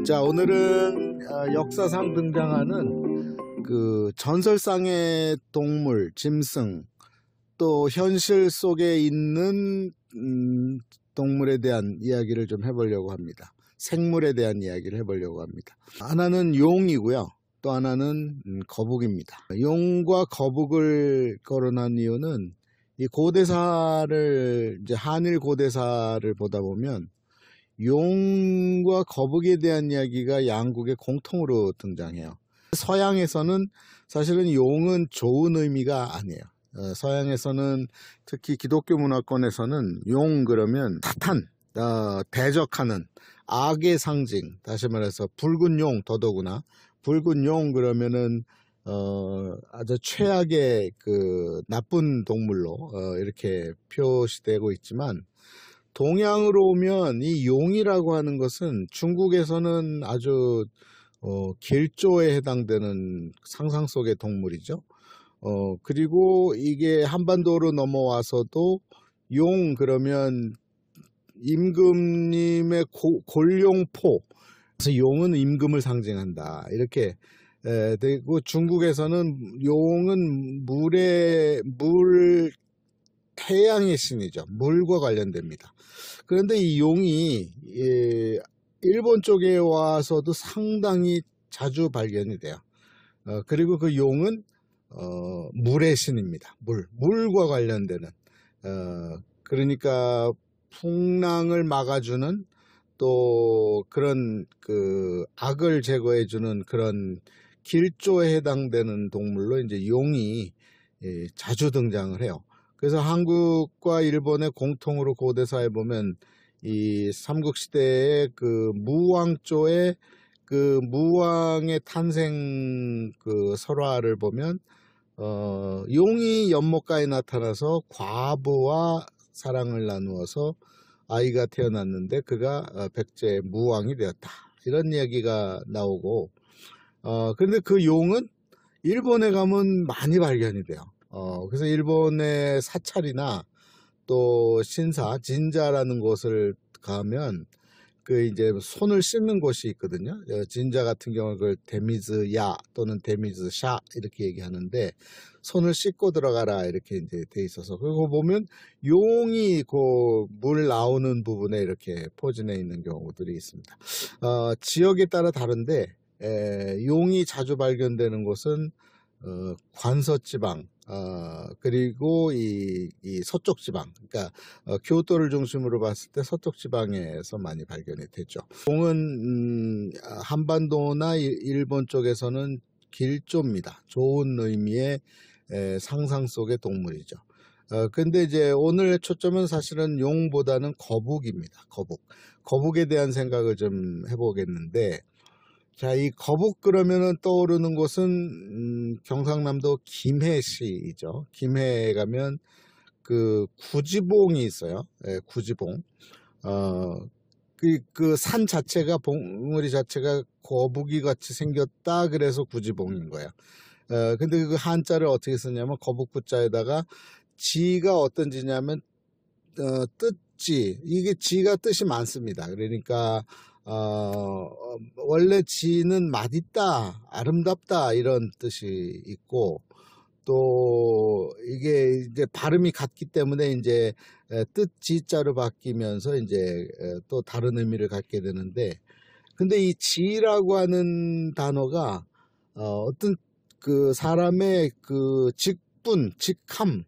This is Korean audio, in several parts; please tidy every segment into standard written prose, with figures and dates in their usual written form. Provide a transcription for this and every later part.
자, 오늘은 역사상 등장하는 그 전설상의 동물, 짐승, 또 현실 속에 있는 동물에 대한 이야기를 좀 해보려고 합니다. 생물에 대한 이야기를 해보려고 합니다. 하나는 용이고요. 또 하나는 거북입니다. 용과 거북을 거론한 이유는 이 고대사를, 이제 한일 고대사를 보다 보면 용과 거북에 대한 이야기가 양국에 공통으로 등장해요. 서양에서는 사실은 용은 좋은 의미가 아니에요. 서양에서는 특히 기독교 문화권에서는 용 그러면 사탄, 대적하는 악의 상징, 다시 말해서 붉은 용, 더더구나 붉은 용 그러면은 아주 최악의 그 나쁜 동물로 이렇게 표시되고 있지만, 동양으로 오면 이 용이라고 하는 것은 중국에서는 아주 길조에 해당되는 상상 속의 동물이죠. 그리고 이게 한반도로 넘어와서도 용 그러면 임금님의 골용포, 그래서 용은 임금을 상징한다 이렇게 되고, 중국에서는 용은 태양의 신이죠. 물과 관련됩니다. 그런데 이 용이 일본 쪽에 와서도 상당히 자주 발견이 돼요. 그리고 그 용은 물의 신입니다. 물과 관련되는, 그러니까 풍랑을 막아주는, 또 그런 그 악을 제거해주는 그런 길조에 해당되는 동물로 이제 용이 자주 등장을 해요. 그래서 한국과 일본의 공통으로 고대사에 보면 이 삼국시대의 그 무왕조의 그 무왕의 탄생 그 설화를 보면 용이 연못가에 나타나서 과부와 사랑을 나누어서 아이가 태어났는데 그가 백제 무왕이 되었다, 이런 이야기가 나오고, 그런데 그 용은 일본에 가면 많이 발견이 돼요. 그래서 일본의 사찰이나 또 신사, 진자라는 곳을 가면 그 이제 손을 씻는 곳이 있거든요. 진자 같은 경우는 그걸 데미즈야 또는 데미즈샤 이렇게 얘기하는데, 손을 씻고 들어가라 이렇게 이제 돼 있어서, 그리고 보면 용이 그 물 나오는 부분에 이렇게 포진해 있는 경우들이 있습니다. 지역에 따라 다른데 용이 자주 발견되는 곳은 관서지방, 그리고 이 서쪽 지방, 그러니까 교토를 중심으로 봤을 때 서쪽 지방에서 많이 발견이 되죠. 용은 한반도나 일본 쪽에서는 길조입니다. 좋은 의미의 상상 속의 동물이죠. 근데 이제 오늘 초점은 사실은 용보다는 거북입니다. 거북에 대한 생각을 좀 해보겠는데, 자, 이 거북 그러면은 떠오르는 곳은 경상남도 김해시이죠. 김해에 가면 그 구지봉이 있어요. 구지봉. 그 산 자체가, 봉우리 자체가 거북이 같이 생겼다, 그래서 구지봉인 거예요. 근데 그 한자를 어떻게 쓰냐면 거북부자에다가 지가 어떤 지냐면 뜻지, 이게 지가 뜻이 많습니다. 그러니까 원래 지는 맛있다, 아름답다 이런 뜻이 있고, 또 이게 이제 발음이 같기 때문에 이제 뜻 지자로 바뀌면서 이제 또 다른 의미를 갖게 되는데, 근데 이 지라고 하는 단어가 어떤 그 사람의 그 직분, 직함,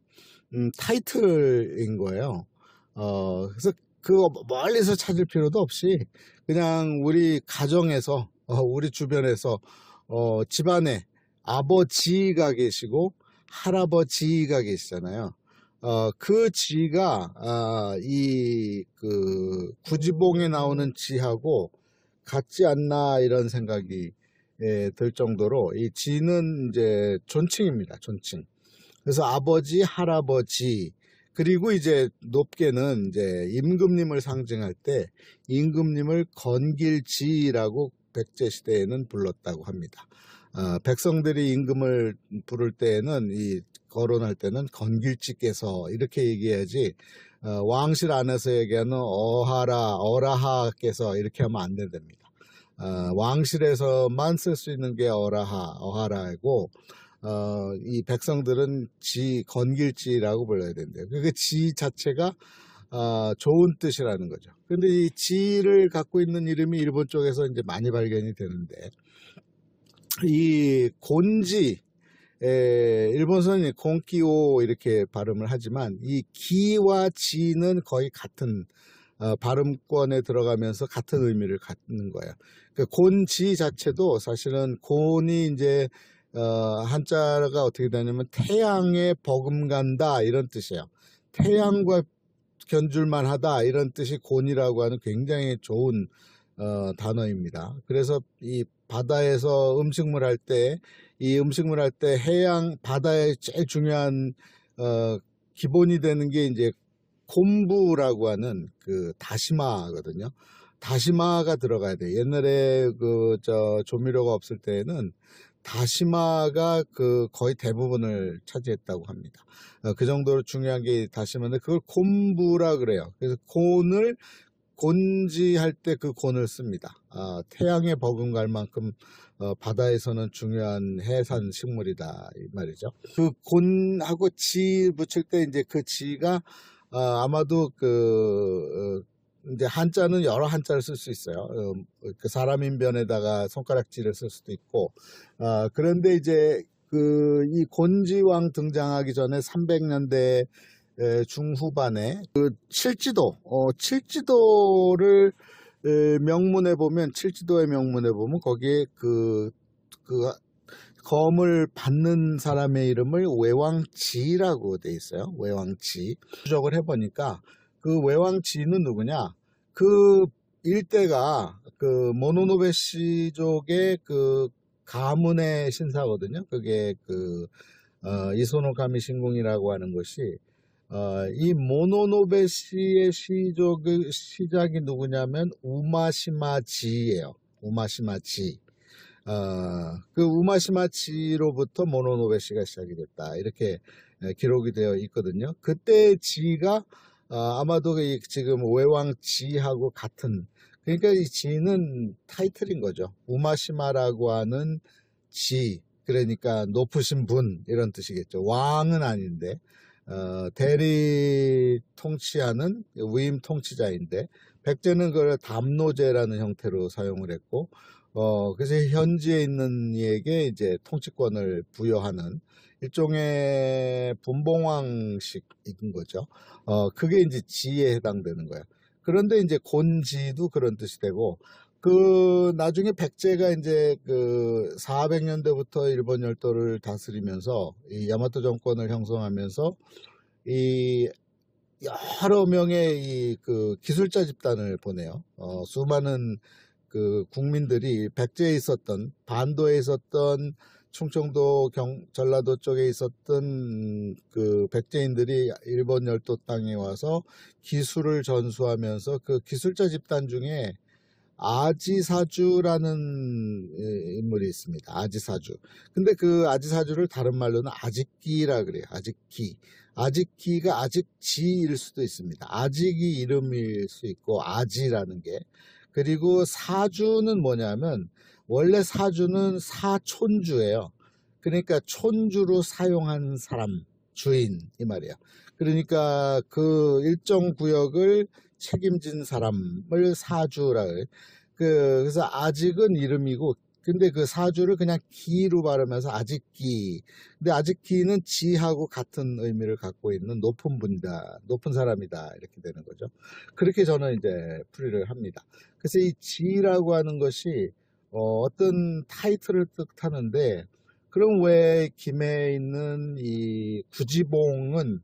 타이틀인 거예요. 그래서 그거 멀리서 찾을 필요도 없이 그냥 우리 가정에서, 우리 주변에서 집안에 아버지가 계시고 할아버지가 계시잖아요. 그 지가 이 그 구지봉에 나오는 지하고 같지 않나 이런 생각이 들 정도로, 이 지는 이제 존칭입니다. 존칭. 그래서 아버지, 할아버지, 그리고 이제 높게는 이제 임금님을 상징할 때 임금님을 건길지라고 백제 시대에는 불렀다고 합니다. 백성들이 임금을 부를 때에는 이 거론할 때는 건길지께서 이렇게 얘기해야지 왕실 안에서 얘기하는 어라하께서 이렇게 하면 안 됩니다. 왕실에서만 쓸 수 있는 게 어하라이고 이 백성들은 건길지라고 불러야 된대요. 그 지 자체가 좋은 뜻이라는 거죠. 근데 이 지를 갖고 있는 이름이 일본 쪽에서 이제 많이 발견이 되는데, 이 곤지, 일본서는 곤키오 이렇게 발음을 하지만 이 기와 지는 거의 같은 발음권에 들어가면서 같은 의미를 갖는 거예요. 그 곤지 자체도 사실은 곤이 이제 한자가 어떻게 되냐면 태양에 버금간다 이런 뜻이에요. 태양과 견줄만 하다 이런 뜻이 곤이라고 하는 굉장히 좋은 단어입니다. 그래서 이 바다에서 음식물 할 때, 이 음식물 할 때 해양 바다의 제일 중요한 기본이 되는 게 이제 콤부라고 하는 그 다시마거든요. 다시마가 들어가야 돼요. 옛날에 조미료가 없을 때에는 다시마가 거의 대부분을 차지했다고 합니다. 그 정도로 중요한 게 다시마인데 그걸 콤부라 그래요. 그래서 곤지할 때 그 곤을 씁니다. 태양에 버금갈 만큼 바다에서는 중요한 해산 식물이다 이 말이죠. 그 곤하고 지 붙일 때 이제 그 지가 아마도 이제 한자는 여러 한자를 쓸 수 있어요. 그 사람인변에다가 손가락질을 쓸 수도 있고, 그런데 이제 이 곤지왕 등장하기 전에 300년대 중후반에 칠지도를 명문에 보면, 칠지도의 명문에 보면 거기에 그 검을 받는 사람의 이름을 외왕지라고 돼 있어요. 외왕지. 추적을 해보니까 그 외왕지는 누구냐? 그 일대가 그 모노노베시족의 그 가문의 신사거든요. 그게 이소노 가미 신궁이라고 하는 것이 이 모노노베시의 시족의 시작이 누구냐면 우마시마지예요. 우마시마지. 그 우마시마치로부터 모노노베시가 시작이 됐다 이렇게 기록이 되어 있거든요. 그때 지가 아마도 지금 외왕지하고 같은, 그러니까 이 지는 타이틀인 거죠. 우마시마라고 하는 지, 그러니까 높으신 분 이런 뜻이겠죠. 왕은 아닌데 대리 통치하는 위임 통치자인데, 백제는 그걸 담노제라는 형태로 사용을 했고, 그래서 현지에 있는 이에게 이제 통치권을 부여하는 일종의 분봉왕식인 거죠. 그게 이제 지에 해당되는 거예요. 그런데 이제 곤지도 그런 뜻이 되고, 나중에 백제가 이제 400년대부터 일본 열도를 다스리면서 이 야마토 정권을 형성하면서 이 여러 명의 기술자 집단을 보내요. 수많은 국민들이 백제에 있었던, 반도에 있었던, 충청도 전라도 쪽에 있었던 백제인들이 일본 열도 땅에 와서 기술을 전수하면서 그 기술자 집단 중에 아지사주라는 인물이 있습니다. 아지사주. 근데 그 아지사주를 다른 말로는 아직기라 그래요. 아직기. 아직기가 아직지일 수도 있습니다. 아직이 이름일 수 있고, 아지라는 게. 그리고 사주는 뭐냐면, 원래 사주는 사촌주예요. 그러니까 촌주로 사용한 사람, 주인 이 말이에요. 그러니까 그 일정 구역을 책임진 사람을 사주라 그래요. 그래서 아직은 이름이고, 근데 그 사주를 그냥 기로 발음해서 아직기. 근데 아직기는 지하고 같은 의미를 갖고 있는 높은 분이다, 높은 사람이다 이렇게 되는 거죠. 그렇게 저는 이제 풀이를 합니다. 그래서 이 지라고 하는 것이 어떤 타이틀을 뜻하는데, 그럼 왜 김해에 있는 이 구지봉은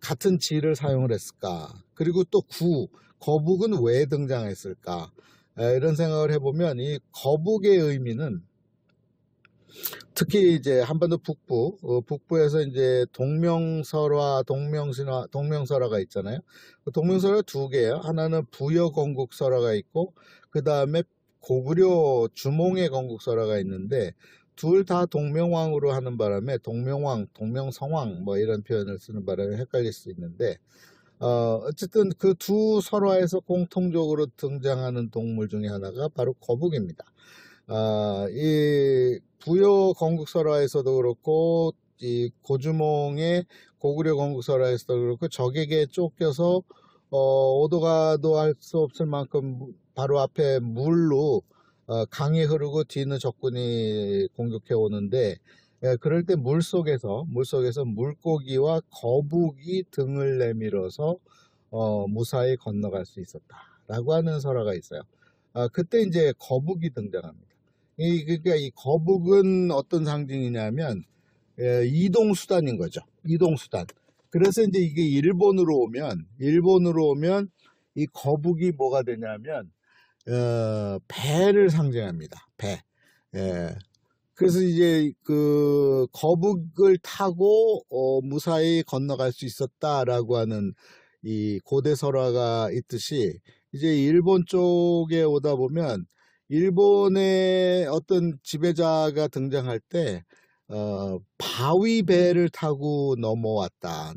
같은 지를 사용을 했을까? 그리고 또 거북은 왜 등장했을까? 이런 생각을 해보면, 이 거북의 의미는 특히 이제 한반도 북부에서 이제 동명설화, 동명설화가 있잖아요. 동명설화 두 개예요. 하나는 부여건국설화가 있고, 그 다음에 고구려 주몽의 건국설화가 있는데 둘 다 동명왕으로 하는 바람에 동명왕, 동명성왕 뭐 이런 표현을 쓰는 바람에 헷갈릴 수 있는데 어쨌든 그 두 설화에서 공통적으로 등장하는 동물 중에 하나가 바로 거북입니다. 이 부여 건국설화에서도 그렇고 이 고주몽의 고구려 건국설화에서도 그렇고 적에게 쫓겨서 오도가도 할 수 없을 만큼 바로 앞에 물로 강이 흐르고 뒤는 적군이 공격해 오는데 그럴 때 물속에서 물고기와 거북이 등을 내밀어서 무사히 건너갈 수 있었다라고 하는 설화가 있어요. 그때 이제 거북이 등장합니다. 그러니까 이 거북은 어떤 상징이냐면 이동 수단인 거죠. 이동 수단. 그래서 이제 이게 일본으로 오면 이 거북이 뭐가 되냐면 배를 상징합니다. 배. 예. 그래서 이제 그 거북을 타고 무사히 건너갈 수 있었다라고 하는 이 고대 설화가 있듯이 이제 일본 쪽에 오다 보면 일본의 어떤 지배자가 등장할 때 바위 배를 타고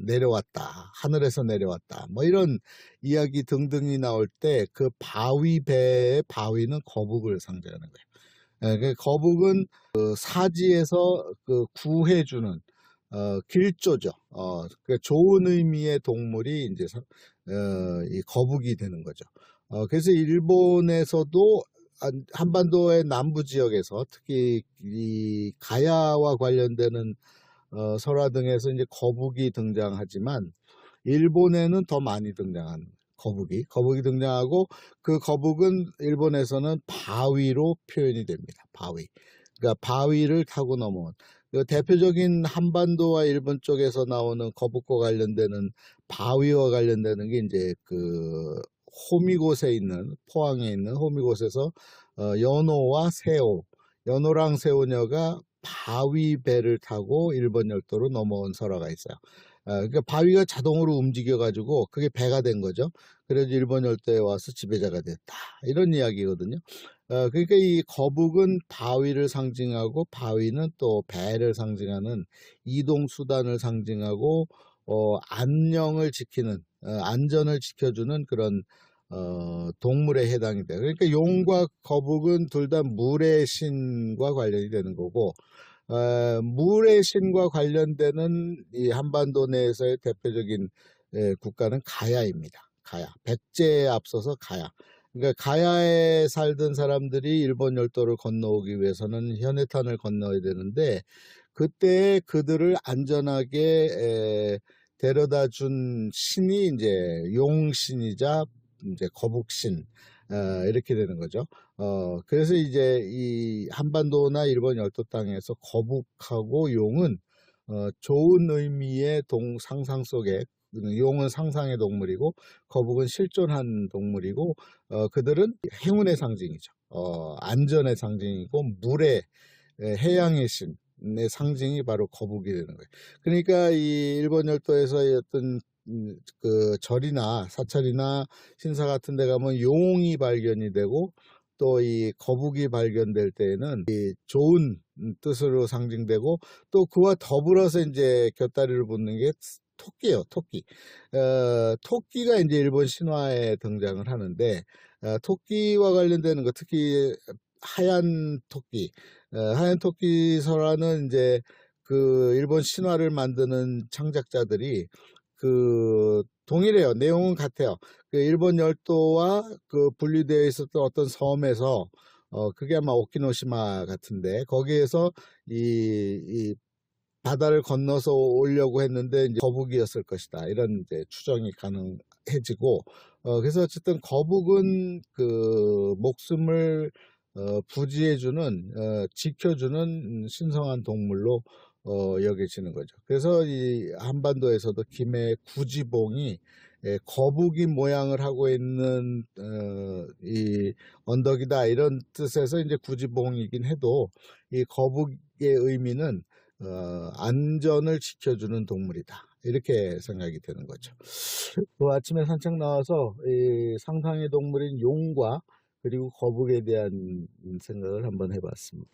내려왔다, 하늘에서 내려왔다, 뭐 이런 이야기 등등이 나올 때 그 바위 배의 바위는 거북을 상징하는 거예요. 그 거북은 그 사지에서 그 구해주는 길조죠. 그 좋은 의미의 동물이 이제 이 거북이 되는 거죠. 그래서 일본에서도 한반도의 남부 지역에서 특히 이 가야와 관련되는 설화 등에서 이제 거북이 등장하지만 일본에는 더 많이 등장한 거북이 등장하고 그 거북은 일본에서는 바위로 표현이 됩니다. 바위. 그러니까 바위를 타고 넘어온 그 대표적인 한반도와 일본 쪽에서 나오는 거북과 관련되는 바위와 관련되는 게 이제 그 호미곶에 있는 포항에 있는 호미곶에서 연호와 세오, 연호랑 세오녀가 바위 배를 타고 일본 열도로 넘어온 설화가 있어요. 그러니까 바위가 자동으로 움직여 가지고 그게 배가 된 거죠. 그래서 일본 열도에 와서 지배자가 됐다, 이런 이야기거든요. 그러니까 이 거북은 바위를 상징하고 바위는 또 배를 상징하는 이동 수단을 상징하고 안녕을 지키는 안전을 지켜주는 그런 동물에 해당이 돼요. 그러니까 용과 거북은 둘 다 물의 신과 관련이 되는 거고 물의 신과 관련되는 이 한반도 내에서의 대표적인 국가는 가야입니다. 가야. 백제에 앞서서 가야. 그러니까 가야에 살던 사람들이 일본 열도를 건너오기 위해서는 현해탄을 건너야 되는데 그때 그들을 안전하게 데려다 준 신이 이제 용신이자 이제 거북신 이렇게 되는 거죠. 그래서 이제 이 한반도나 일본 열도 땅에서 거북하고 용은 좋은 의미의 상상 속에 용은 상상의 동물이고 거북은 실존한 동물이고 그들은 행운의 상징이죠. 안전의 상징이고 물의 해양의 신의 상징이 바로 거북이 되는 거예요. 그러니까 이 일본 열도에서의 어떤 그 절이나 사찰이나 신사 같은 데 가면 용이 발견이 되고 또 이 거북이 발견될 때에는 이 좋은 뜻으로 상징되고 또 그와 더불어서 이제 곁다리를 붙는 게 토끼예요. 토끼. 토끼가 이제 일본 신화에 등장을 하는데 토끼와 관련되는 거 특히 하얀 토끼, 하얀 토끼 설화는 이제 그 일본 신화를 만드는 창작자들이 그 동일해요. 내용은 같아요. 그 일본 열도와 그 분리되어 있었던 어떤 섬에서 그게 아마 오키노시마 같은데 거기에서 이 바다를 건너서 오려고 했는데 이제 거북이였을 것이다, 이런 이제 추정이 가능해지고 그래서 어쨌든 거북은 그 목숨을 부지해주는 지켜주는 신성한 동물로 여겨지는 거죠. 그래서 이 한반도에서도 김해 구지봉이 거북이 모양을 하고 있는 이 언덕이다, 이런 뜻에서 이제 구지봉이긴 해도 이 거북의 의미는 안전을 지켜주는 동물이다, 이렇게 생각이 되는 거죠. 그 아침에 산책 나와서 이 상상의 동물인 용과 그리고 거북에 대한 생각을 한번 해봤습니다.